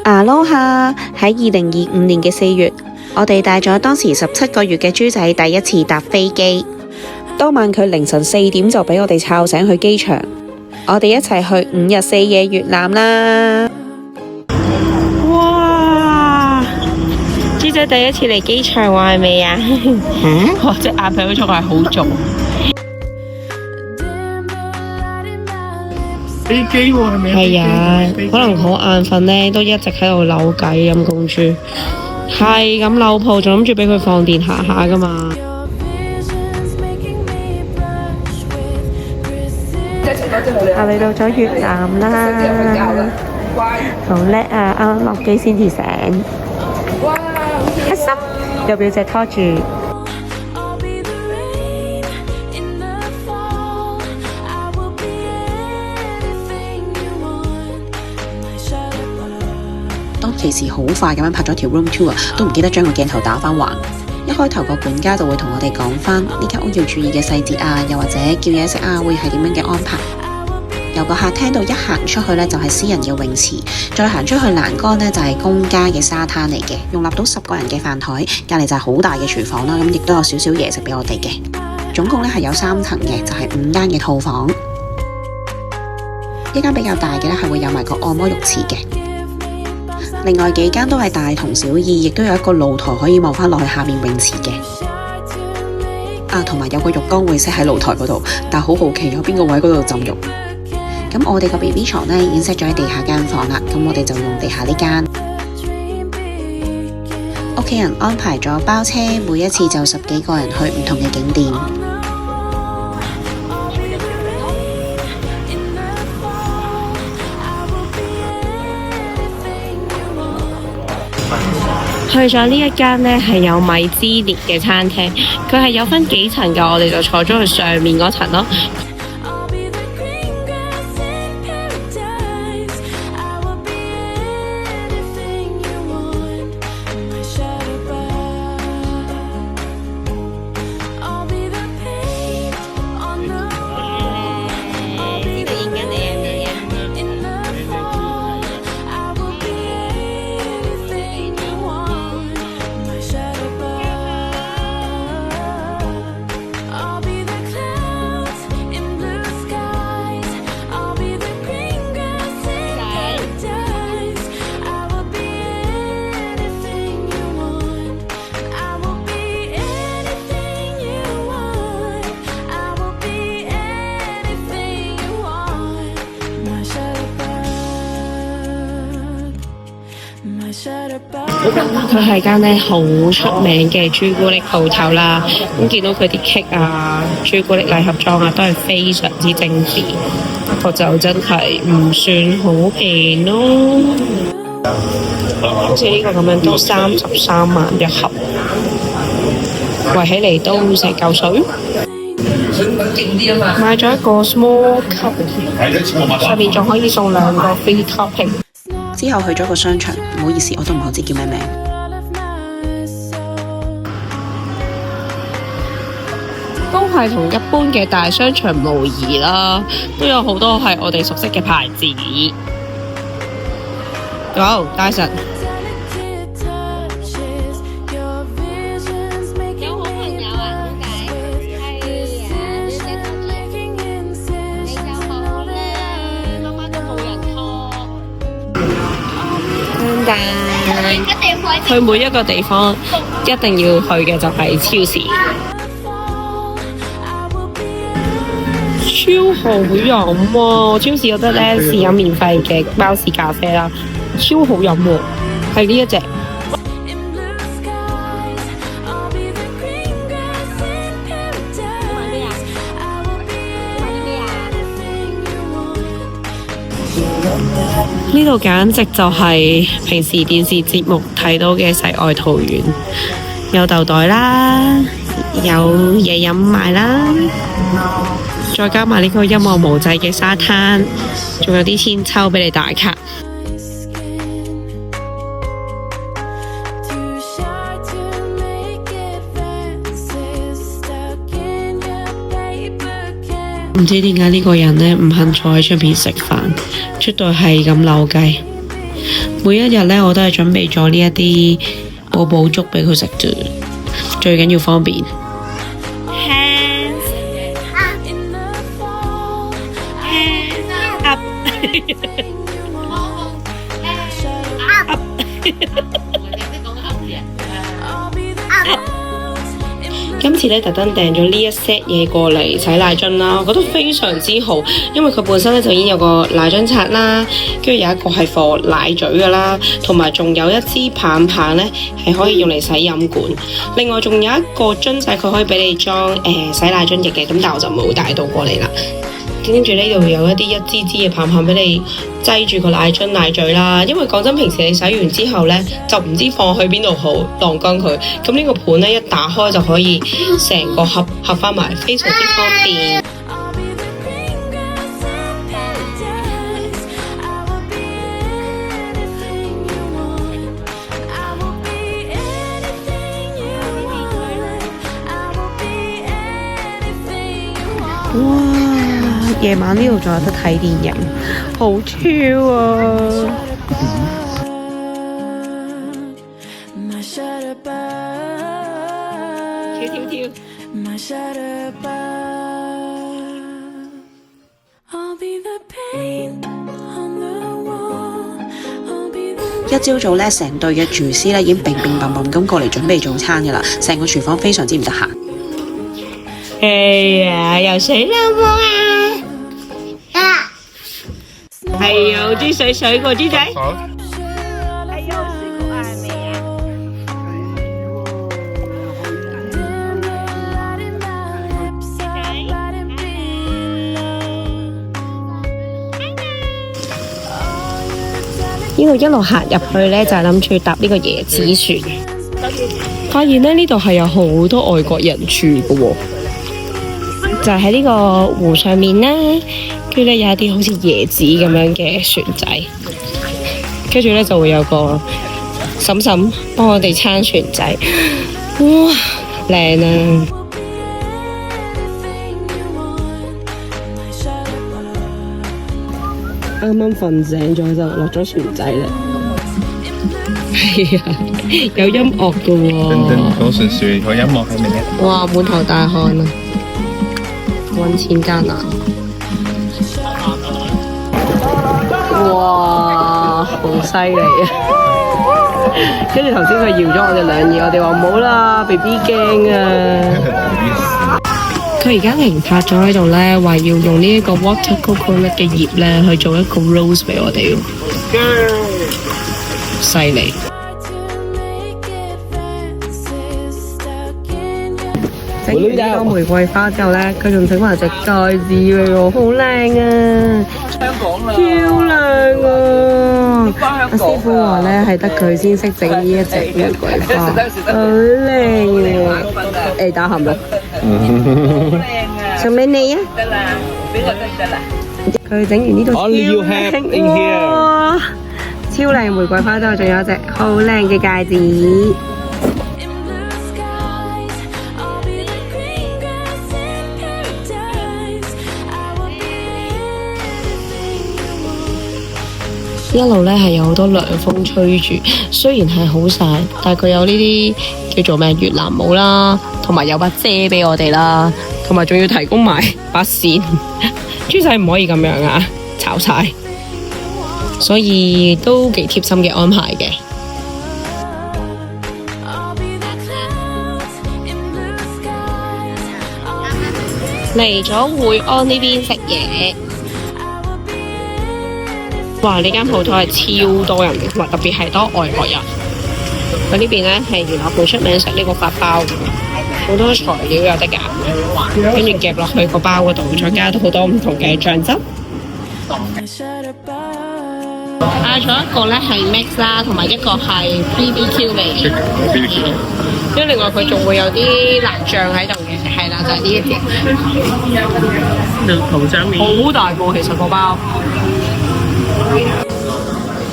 Aloha！喺2025年嘅4月，我哋帶咗當時17個月嘅豬仔第一次搭飛機。當晚佢凌晨4點就俾我哋吵醒去機場，我哋一齊去5日4夜越南啦！哇！豬仔第一次嚟機場喎，係咪啊？我隻眼睇到錯係好重。飛機喎，係咪？係啊，可能好眼瞓呢，都一直喺度扭計陰公豬，係咁扭抱，仲諗住俾佢放電下下噶嘛。我嚟到咗越南啦，好叻啊！啱啱落機先至醒，開心，有表姐拖住。當其時好快咁樣拍咗條 room tour， 都唔記得將個鏡頭打返橫。一開頭個管家就會同我哋講返呢間屋要注意嘅細節啊，又或者叫嘢食啊會係點樣嘅安排。由個客廳度一行出去呢，就係私人嘅泳池，再行出去欄杆呢，就係公家嘅沙灘嚟嘅，容納到10個人嘅飯台，隔離就係好大嘅廚房啦，咁亦都有少少嘢食俾我哋嘅。總共呢係有3層嘅，就係5間嘅套房。一間比較大嘅呢係會有埋個按摩浴池嘅。另外幾間都係大同小異，亦都有一個露台可以望返落去下面泳池嘅。同埋有個浴缸會set喺露台嗰度，但好好奇有邊個位嗰度浸浴。咁我哋個 BB 床呢已經 set 咗喺地下間房啦，咁我哋就用地下呢間。屋企人安排咗包車，每一次就10幾個人去唔同嘅景點。去咗呢一間呢係有米芝蓮嘅餐廳，佢係有分幾層㗎，我哋就坐咗去上面嗰層咯。佢係間呢好出名嘅朱古力鋪頭啦，咁見到佢啲 cake 啊、朱古力禮盒裝啊，都係非常之精緻，不過就真係唔算好平咯。好似呢個咁樣都33萬一盒，圍起嚟都成嚿水。買咗一個 small cup， 上面仲可以送2個 free topping。之後去咗個商場，唔好意思，我都唔好知叫咩名。都係同一般嘅大商場無異啦，都有好多係我哋熟悉嘅牌子。好，大神。有好朋友啊，點解？係啊，你隻手指你就好啦，今晚都冇人拖。去每一個地方一定要去嘅就係超市，超好飲喎！超市有得咧試飲免費嘅包士咖啡啦，超好飲喎，係呢一隻。呢度簡直就係平時電視節目睇到嘅世外桃源，有豆袋啦，有嘢飲賣啦，再加埋呢個一望無際嘅沙灘，仲有啲千秋俾你打卡。唔知點解呢個人呢唔肯坐喺出邊食飯，出到係咁扭計，每一日咧我都係準備咗呢一啲寶寶粥俾佢食啫，最緊要方便。今次咧特登訂咗呢一 set 嘢過嚟洗奶樽啦，我覺得非常之好，因為佢本身咧就已經有個奶樽刷啦，跟住有一個係放奶嘴噶啦，同埋仲有一支棒棒咧係可以用嚟洗飲管，另外仲有一個樽仔佢可以俾你裝洗奶樽液嘅，咁但係我就冇帶到過嚟啦。跟住呢度有一啲一支支嘅棒棒俾你擠住個奶樽奶嘴啦，因為講真平時你洗完之後呢，就唔知放去邊度好，晾乾佢。咁呢個盤呢，一打開就可以成個合返埋，非常之方便。哇！夜晚呢度仲有得睇電影，好超啊！跳！一朝早咧，成隊嘅廚師咧已經乒乒乓乓咁過嚟準備早餐㗎啦，成個廚房非常之唔得閒。哎呀，游水啦冇啊！係啊，啲水個豬仔。係啊，試過未啊？呢度一路行入去咧，就係諗住搭呢個椰子船。發現咧呢度係有好多外國人住嘅喎。就喺呢個湖上面啦，跟住咧有一啲好似椰子咁樣嘅船仔，跟住咧就會有個嬸嬸幫我哋撐船仔，哇，靚啊！啱啱瞓醒咗就落咗船仔啦，係啊，有音樂㗎喎，好純粹個音樂喺面咧。哇，滿頭大汗啊！揾錢艱難，哇，好犀利啊！跟住頭先佢搖咗我哋兩嘢，我哋話唔好啦 ，BB 驚啊！佢而家停泊咗喺度咧，話要用呢一個 water coconut 嘅葉咧去做一個 rose 俾我哋，犀利！整完呢個玫瑰花之後咧，佢仲整埋隻戒指俾我，好靚啊！香港啦，超靚啊！阿師傅話咧係得佢先識整呢一隻玫瑰花，好靚啊！誒，打鹹啦，送俾你啊！得啦，俾我得啦。佢整完呢度超靚，哇！超靚玫瑰花之後，仲有一隻好靚嘅戒指。一路咧係有好多涼風吹住，雖然係好曬，但係佢有呢啲叫做咩越南帽啦，同埋有把遮俾我哋啦，同埋仲要提供埋把扇。豬仔唔可以咁樣啊，炒晒，所以都幾貼心嘅安排嘅。嚟咗會安呢邊食嘢。哇！呢間鋪頭係超多人嘅，特別係多外國人。佢呢邊咧係原來好出名食呢個法包，好多材料有得揀，跟住夾落去個包嗰度，再加到好多唔同嘅醬汁。嗌咗一個咧係 mix 啦，同埋一個係 BBQ 味嘅。跟住另外佢仲會有啲辣醬喺度嘅，係啦，就係呢一隻。桃漿麵好大個，其實個包。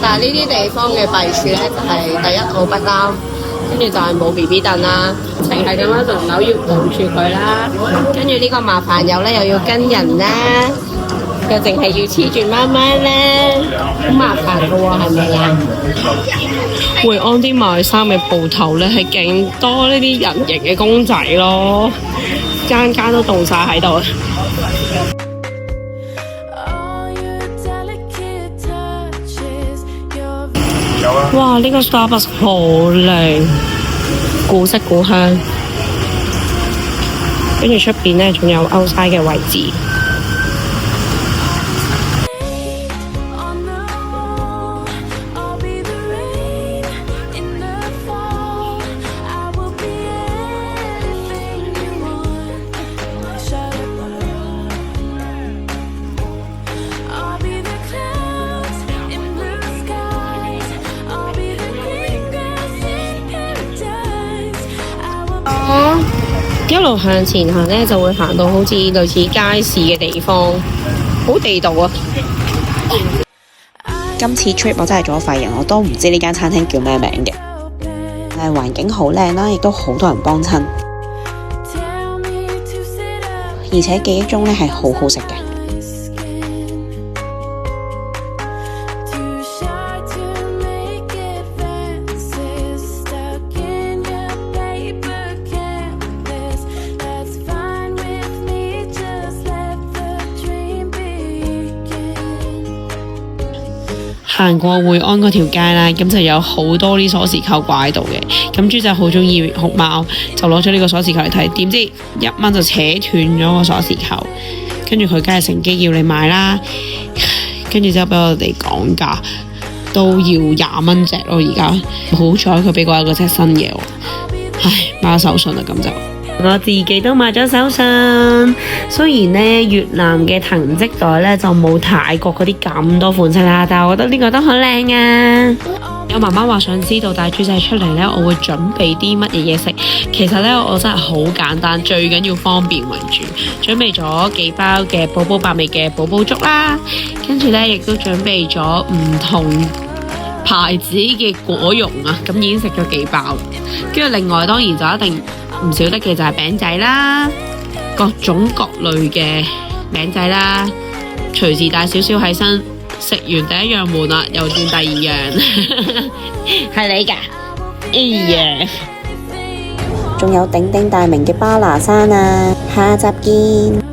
但係呢啲地方嘅弊處咧，就係第一好不啱，跟住就係冇 BB 凳啦，淨係咁樣輪流要抱住佢啦，跟住呢個麻煩友咧又要跟人啦，又淨係要黐住媽媽啦，好麻煩㗎喎，係咪啊？惠安啲賣衫嘅鋪頭咧，係勁多呢啲人形嘅公仔咯，間間都凍晒喺度。有啊。哇！呢個 Starbucks 好靚，古色古香。跟住出邊咧，仲有 outside 嘅位置。一路向前行咧，就會行到好似類似街市嘅地方，好地道啊！今次 trip 我真係做咗廢人，我都唔知呢間餐廳叫咩名嘅。但係環境好靚啦，亦都好多人幫襯，而且記憶中咧係好好食嘅。行過惠安嗰條街啦，咁就有好多啲鎖匙扣掛喺度嘅。咁豬仔好中意熊貓，就攞咗呢個鎖匙扣嚟睇，點知1蚊就扯斷咗個鎖匙扣，跟住佢梗係乘機要你買啦。跟住之後俾我哋講價，都要20蚊隻咯。而家好彩佢俾過一個隻新嘢喎，唉，買咗手信啦咁就。我自己都買咗手信，雖然呢越南嘅藤織袋呢就冇泰國嗰啲咁多款式啦，但係我覺得呢個都好靚啊！有媽媽話想知道帶豬仔出嚟呢，我會準備啲乜嘢嘢食。其實呢，我真係好簡單，最緊要方便為主。準備咗幾包嘅寶寶百味嘅寶寶粥啦，跟住呢亦都準備咗唔同牌子嘅果蓉啊，咁已經食咗幾包。跟住另外當然就一定唔少得嘅就係餅仔啦，各種各類嘅餅仔啦，隨時帶少少喺身，食完第一樣悶啦，又轉第二樣，係你㗎？哎呀，仲有鼎鼎大名嘅巴拿山啊！下集見。